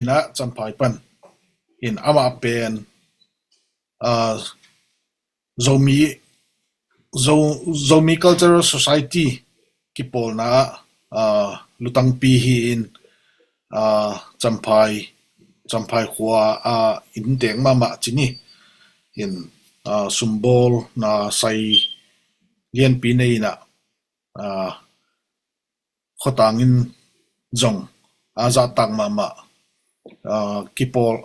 na champai pan in ama pen zomi cultural society ki pol na lutang pi hi in champai khwa in teng mama chini in sumbol na sai lian pi nei na khotangin jong aza tang mama kipol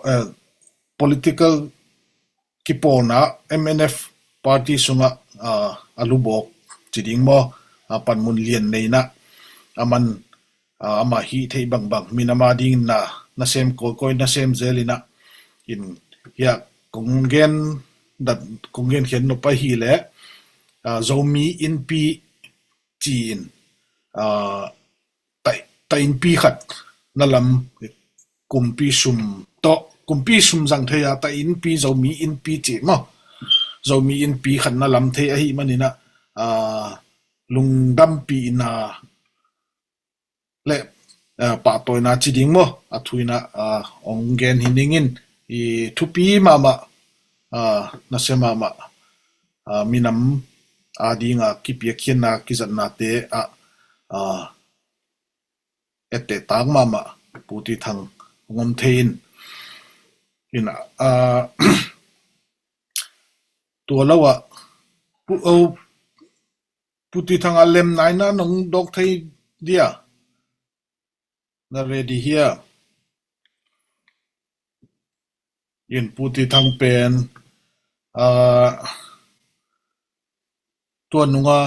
political kipol na MNF party sunga alubok chiding mo panmun lian nei na aman ama hi thei bang minama ding na sem koi na sem zelina in ya kongen khen no pa hi le zomi in pi chin ta in pi khat nalam kumpi sum jang thaya ta in pi zomi in pi chi mo zomi in pi khat nalam the a hi manina lungdam pi na le pa toy na chiding mo athuina ongen hiningin I thupi mama na semama minam adinga kipia khiana kizatna te ette tang mama puti thang ngom thein in to lawa puti thang alem naina nong dok thei dia na ready here in puti thang pen to nunga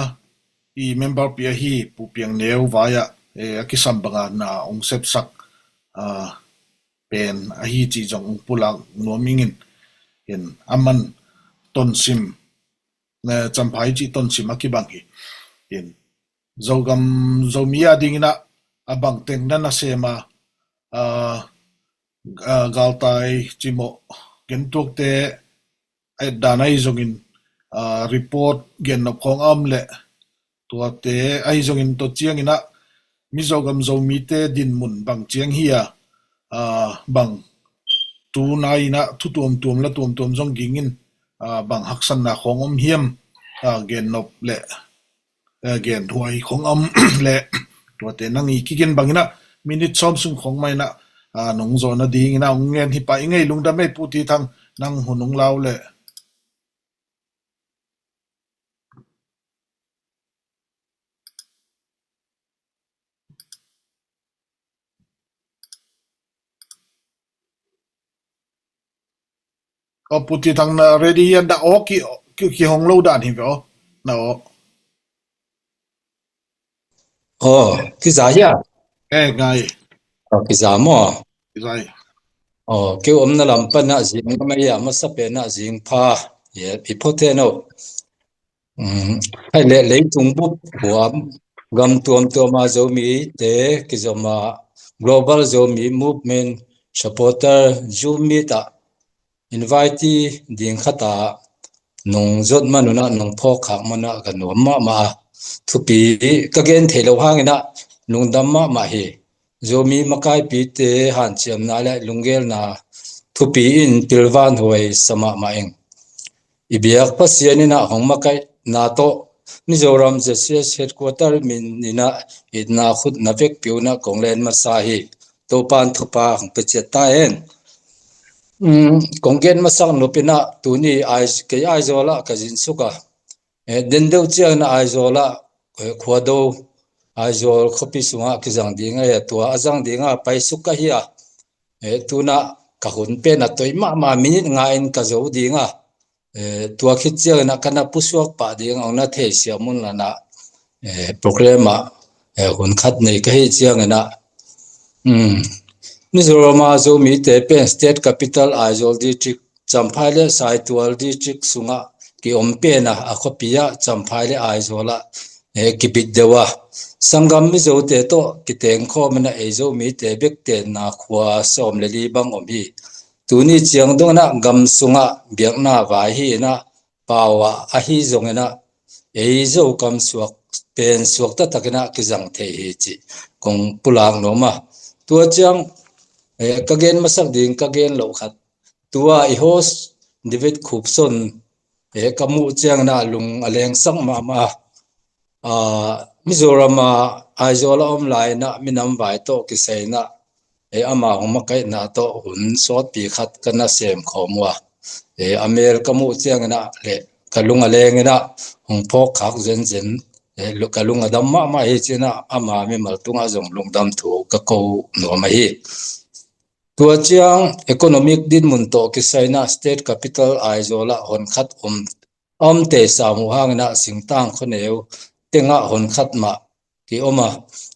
I member pia hi pu piang neu vaya akisam banga na ong sepsak pen a hi chi jong pulang nomingin in aman tonsim na champai chi tonsim akibang hi in zomia dingina abang teng na sema galtai chimo gentok te danai zongin report gen no khong amle to te ai zongin to chiang ina mizogam zomi te din mun bang chiang hia bang tu nai na thu tuam la tuam jong gingin bang haksan na khongom hiam gen nop le gen huai khongam le to te nangi kigen bangina minute som sung khong mai na nong zo na ding na ngen hi pa ingei lungdam mai puti thang nang hunung law le puti thang na ready yan da ki hong lo dan hi ro na ki za ya ngai ki za mo zai ke omna lam pa na ji ma ya ma sa pe na jing pha ye ipote no hai le tung bu huam gam tuam zo mi te ki zo ma global zo mi movement supporter zumi ta invitee ding khata nong zot manuna nong pho khak mana ka no ma thupi ka gen thelo hangina lungdam ma hi zomi makai pi te han chiam na le lungel na thupi in tilwan hoi sama ma eng ibiak pasianina hongmakai na to Mizoram JCS headquarter min nina idna khut na vek piuna konglen ma sa hi to pan thupa pecheta en konggen masak nopina tuni ai zola kajin suka dendeu chiang na ai zola khwado ai zol khopi sunga kijang dinga ya tua ajang dinga pai suka hiya tuna ka hun pe na toima ma minute nga in ka zo dinga tua khit chiang na kana pusuak pa ding ong na the siamun na programa hun khat nei ka hi chiang na Mizoram zo mi te pen state capital Aizawl district Champhai le Saitual district sunga ki ompe na akhopia Champhai le Aizawla kibit dewa sangam mizo te to kiteng kho mana ezo mi te bek te na khwa som le li bang omhi tuni chiang dong na gam sunga biak na wa hi na pawa a hi zongena ezo kam suak pen suak ta takina kijang the hi chi kong pulang no ma tua chiang kagen masak ding kagen lo khat tua I host David Khupson kamu chiang na lung aleng sang ma Mizoram aizola lai na minam vai to kisaina ama homa kai na to hun sot pi khat kana sem khomwa amel kamu chiang na le kalunga lengena hong phok khak zen zen kalunga damma ma hi china ama mi maltunga jong lungdam thu ka ko no ma hi tua chiang economic din mun to kisaina state capital aizola hon khat te samu hangna singtang khoneu tenga hon khat ma ki oma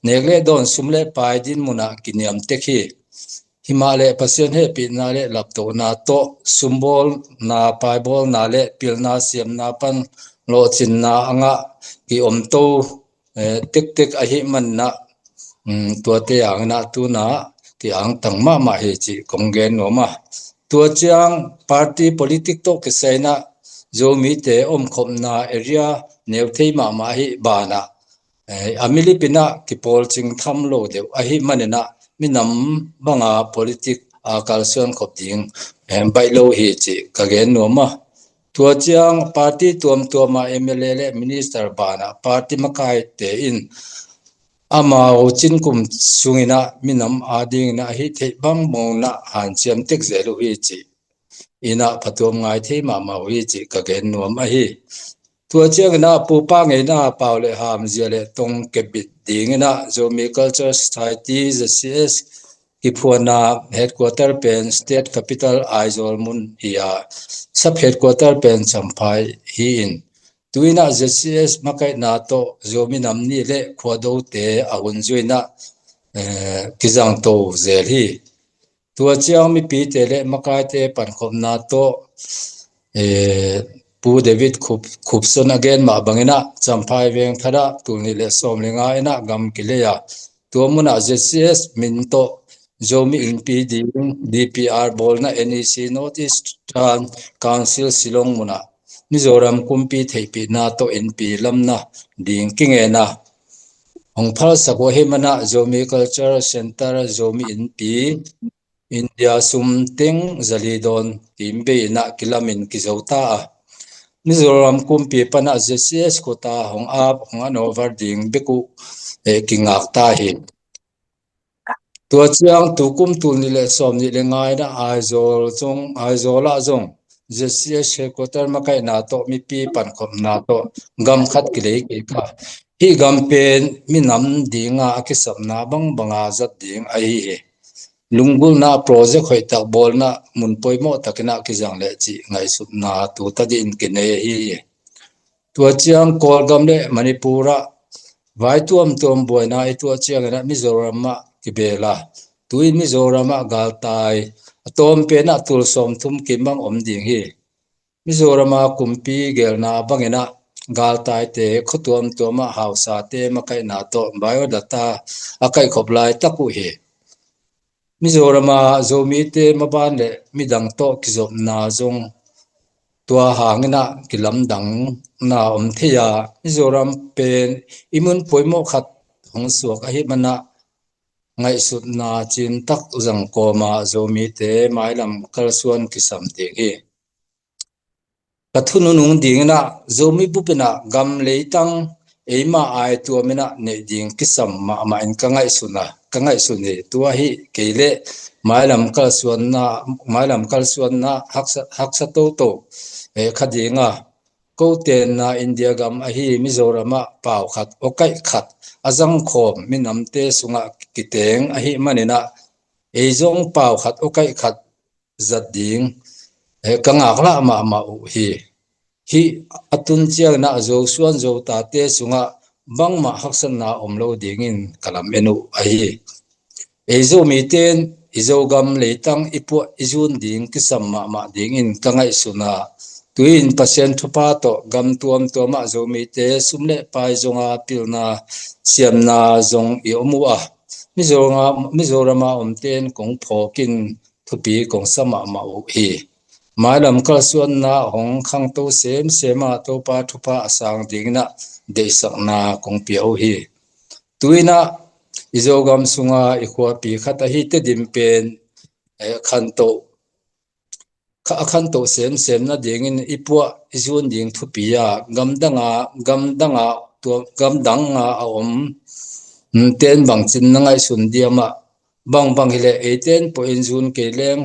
negle don sumle pai din muna kiniam tekhi himale pasien he pi na le lapto na to sumbol na pai bol na le pil na siam na pan lo chin na anga ki omto tek tek a hi man na tua te ang na tu na ki ang tang ma he chi kongen no ma tua chiang party politic to ke saina zo mi te khom na area neu thei ma hi bana amili pina ki pol ching tham lo de a hi manena minam banga politic kalsion khop ding bai lo hi chi kagen no ma tua chiang party tuam ma MLA le minister bana party makai te in ama chin kum sungina minam ading na hi the bang mo na han chiam tek zelu hi chi ina phatom ngai the ma hi chi kagen no ma hi tua chiang na pu pa ngai na paule ham zele tong kebit ding na zomi culture society the CS kiphuana headquarter pen state capital aizol mun hiya sub headquarter pen champhai hi in tuina the CS makai na to zomi namni le khodo te ahun juina kizang to zel hi tua chiang mi pi te le makai te pan khom na to pu David Khupson again ma bangena champhai veng thara tulni le somlenga ena gam kileya tuamuna JCS minto zomi inpi ding DPR bolna NEC Northeast Council Silong muna Mizoram kumpi theipi na to NP lamna ding kingena hongphal sako hemana zomi culture center zomi inpi India sumteng zalidon timbe na kilamin kizauta Mizoram kumpi pana JCS kota hong an over ding beku kingak ta hi tua chiang tu kum tu ni le som ni le ngai na aizola zong JCS headquarter makai na to mi pi pan khom na to gam khat ki le ki ka hi gam pen minam dinga akisap na banga zat ding ai hi lungul na project hoi tak bol na mun poimo takina ki jang le chi ngai sup na tu ta din ki ne hi tua chiang kol gam le manipura vai tuam boi na I tua chiang na Mizoram ma ki bela tui Mizoram ma gal tai atom pe na tul som thum ki mang om ding hi Mizoram ma kumpi gel na bangena gal tai te khotuam ma hausa te makai na to biodata akai khoplai taku hi Mizoram zomi te maban le midang to kizop na zong tua hangina kilam dang na thia Mizoram pen imun poimo khat hong suak a hi mana ngai sut na chin tak jang ko ma zomi te mailam kalsuan kisam te hi kathunu nung ding na zomi bupina gam leitang eima ai tuamina ne ding kisam ma in kangai suni tua hi keile mailam kalsuan na haksa to khadinga ko ten na India gam a hi Mizoram pau khat okai khat azang khom minamte sunga kiteng a hi manina eizong pau khat okai khat zading kangakla ma u hi atun chiang na zo suan zo ta te sunga bangma haksan na omlo dingin kalam enu a hi eizo mi ten izogam leitang ipu izun ding kisam ma dingin kangai suna tuin pasien thupa to gam tuam ma zomi te sumle pai zonga pilna siamna zong iomua Mizoram omten kong phokin thupi kong sama ma u hi mailam kalsuan na hong khang to sema to pa thupa asang dingna deisak na kong piau hi tuina izogam sunga ikhwa pi khata hi te dimpen คันโตคันโตเสมนะเดงอินอีปัวอิซุนดิงทุปียากำดังตัวกำดังอาอมเต้นบังจินนังไอสุนเดียมาบางฮิเลเอเต้นปออินซุนเกเลง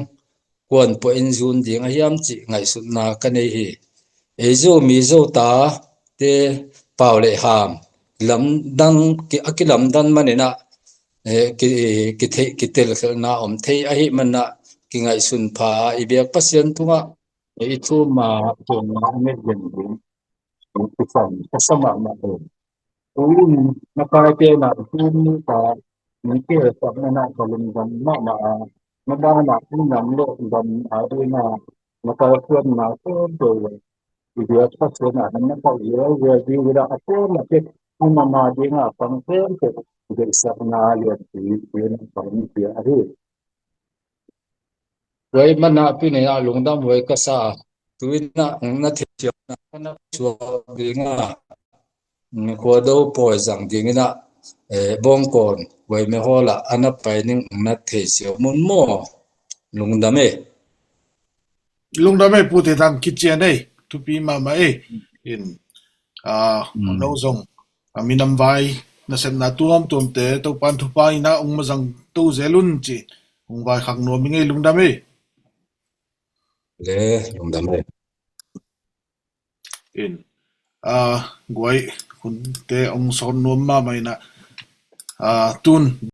กวนปออินซุนดิงายามจิไงสุนนากันเอฮีเอโซมีโซตาเตเปาเลหามลำดังกิลำดันมันนะกิเตลขนาอมเทอหิมันนะกิไงสุนพาอีเบียปัสยันตุงะอีทูมาจงมาเมเย็นดิทุกฝั่งก็สมัครมาTuwing nakarating tuwing ka mikir sa na kalunggan mabana namlo dan ari na nakarating na so dia pasal na ko ye di wala ako makit umamadi nga pangpen ko sa na yan din pamilya ari Wai mana pinaya lungdam wai kasa tuwin na thityo na suwa nga ko do po jang dingina bongkon wai me hola ana paining na thesio mun mo lungdame puti tang kitchen tupi mama in no zong minam vai na sen na tuam te to pan thu pai na ung mazang tu zelun chi ung vai khang no mi ngai lungdame le lungdame in guai kun te ong son no ma mai na tun